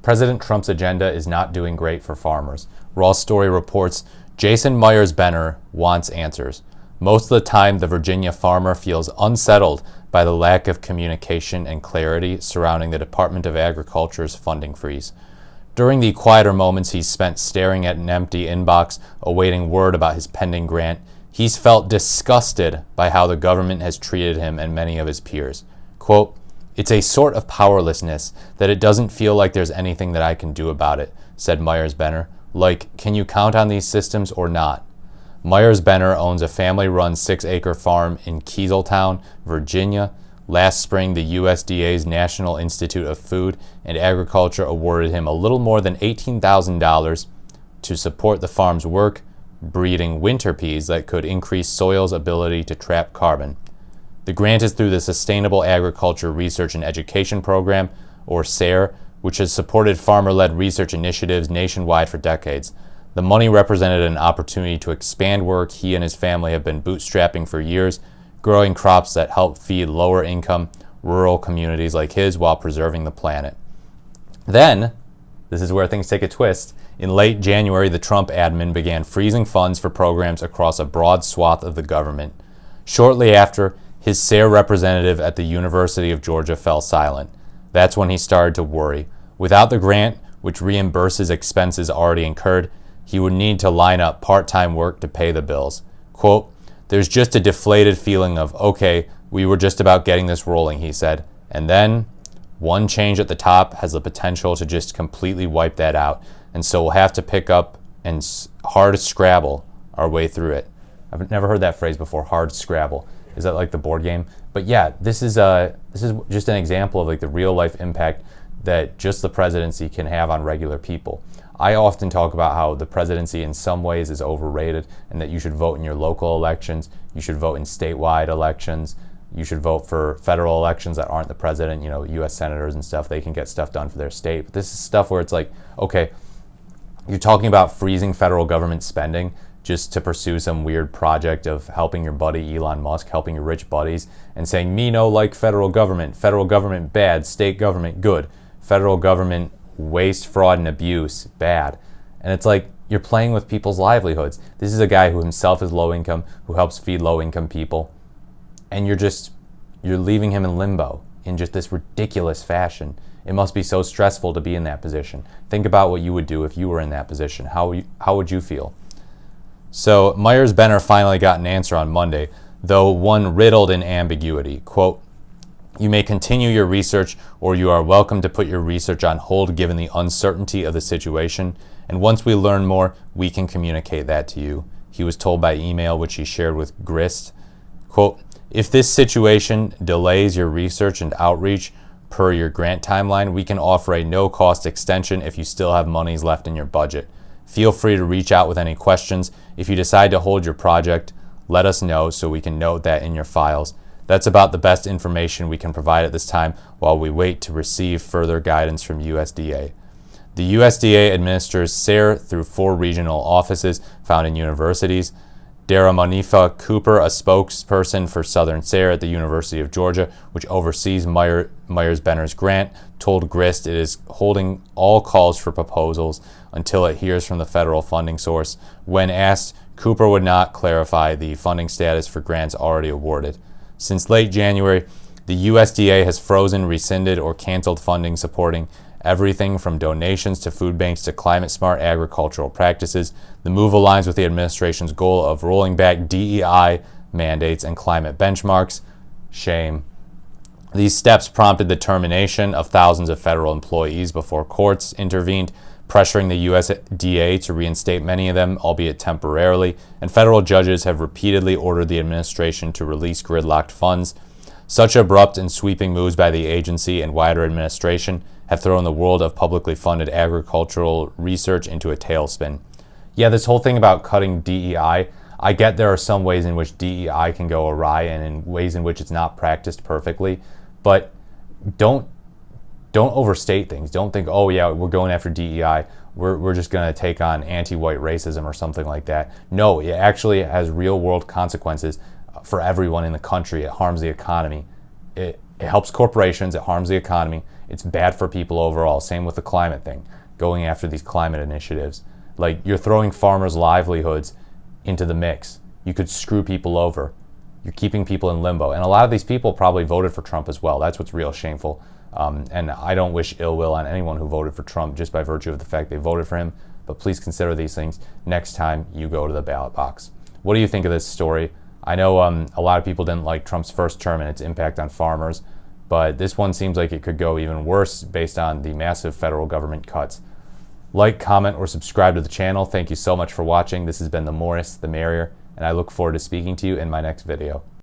President Trump's agenda is not doing great for farmers. Raw Story reports Jason Myers-Benner wants answers. Most of the time, the Virginia farmer feels unsettled by the lack of communication and clarity surrounding the Department of Agriculture's funding freeze. During the quieter moments he's spent staring at an empty inbox, awaiting word about his pending grant, he's felt disgusted by how the government has treated him and many of his peers. Quote, "It's a sort of powerlessness that it doesn't feel like there's anything that I can do about it," said Myers-Benner. Like, can you count on these systems or not? Myers-Benner owns a family-run 6-acre farm in Kieseltown, Virginia. Last spring, the USDA's National Institute of Food and Agriculture awarded him a little more than $18,000 to support the farm's work breeding winter peas that could increase soil's ability to trap carbon. The grant is through the Sustainable Agriculture Research and Education Program, or SARE, which has supported farmer-led research initiatives nationwide for decades. The money represented an opportunity to expand work he and his family have been bootstrapping for years, growing crops that help feed lower-income, rural communities like his while preserving the planet. Then, this is where things take a twist, in late January, the Trump admin began freezing funds for programs across a broad swath of the government. Shortly after, his SARE representative at the University of Georgia fell silent. That's when he started to worry. Without the grant, which reimburses expenses already incurred, he would need to line up part-time work to pay the bills. Quote, "There's just a deflated feeling of, okay, we were just about getting this rolling," he said. And then, one change at the top has the potential to just completely wipe that out. And so we'll have to pick up and hard scrabble our way through it. I've never heard that phrase before, hard scrabble. Is that like the board game? But yeah, this is just an example of like the real life impact that just the presidency can have on regular people. I often talk about how the presidency in some ways is overrated and that you should vote in your local elections, you should vote in statewide elections, you should vote for federal elections that aren't the president, you know, U.S. senators and stuff, they can get stuff done for their state. But this is stuff where it's like, okay, you're talking about freezing federal government spending just to pursue some weird project of helping your buddy Elon Musk, helping your rich buddies, and saying, me no like federal government bad, state government good, federal government waste, fraud, and abuse bad. And it's like, you're playing with people's livelihoods. This is a guy who himself is low income, who helps feed low income people, and you're leaving him in limbo in just this ridiculous fashion. It must be so stressful to be in that position. Think about what you would do if you were in that position. How would you feel? So Myers-Benner finally got an answer on Monday, though one riddled in ambiguity. Quote, "You may continue your research, or you are welcome to put your research on hold given the uncertainty of the situation, and once we learn more, we can communicate that to you," he was told by email, which he shared with Grist. Quote, "If this situation delays your research and outreach per your grant timeline, we can offer a no-cost extension if you still have monies left in your budget. Feel free to reach out with any questions. If you decide to hold your project, let us know so we can note that in your files. That's about the best information we can provide at this time while we wait to receive further guidance from USDA." The USDA administers SARE through 4 regional offices found in universities. Daramonifa Cooper, a spokesperson for Southern SARE at the University of Georgia, which oversees Myers-Benner's grant, told Grist it is holding all calls for proposals until it hears from the federal funding source. When asked, Cooper would not clarify the funding status for grants already awarded. Since late January, the USDA has frozen, rescinded, or canceled funding supporting everything from donations to food banks to climate-smart agricultural practices. The move aligns with the administration's goal of rolling back DEI mandates and climate benchmarks. Shame. These steps prompted the termination of thousands of federal employees before courts intervened, pressuring the USDA to reinstate many of them, albeit temporarily, and federal judges have repeatedly ordered the administration to release gridlocked funds. Such abrupt and sweeping moves by the agency and wider administration have thrown the world of publicly funded agricultural research into a tailspin. Yeah, this whole thing about cutting DEI, I get there are some ways in which DEI can go awry and in ways in which it's not practiced perfectly, but don't overstate things. Don't think, oh yeah, we're going after DEI, we're just going to take on anti-white racism or something like that. No, it actually has real world consequences for everyone in the country. It harms the economy. It helps corporations, it harms the economy, It's bad for people overall. Same with the climate thing, going after these climate initiatives. Like, you're throwing farmers' livelihoods into the mix. You could screw people over. You're keeping people in limbo. And a lot of these people probably voted for Trump as well. That's what's real shameful. And I don't wish ill will on anyone who voted for Trump just by virtue of the fact they voted for him. But please consider these things next time you go to the ballot box. What do you think of this story? I know a lot of people didn't like Trump's first term and its impact on farmers, but this one seems like it could go even worse based on the massive federal government cuts. Like, comment, or subscribe to the channel. Thank you so much for watching. This has been The Morris, The Merrier, and I look forward to speaking to you in my next video.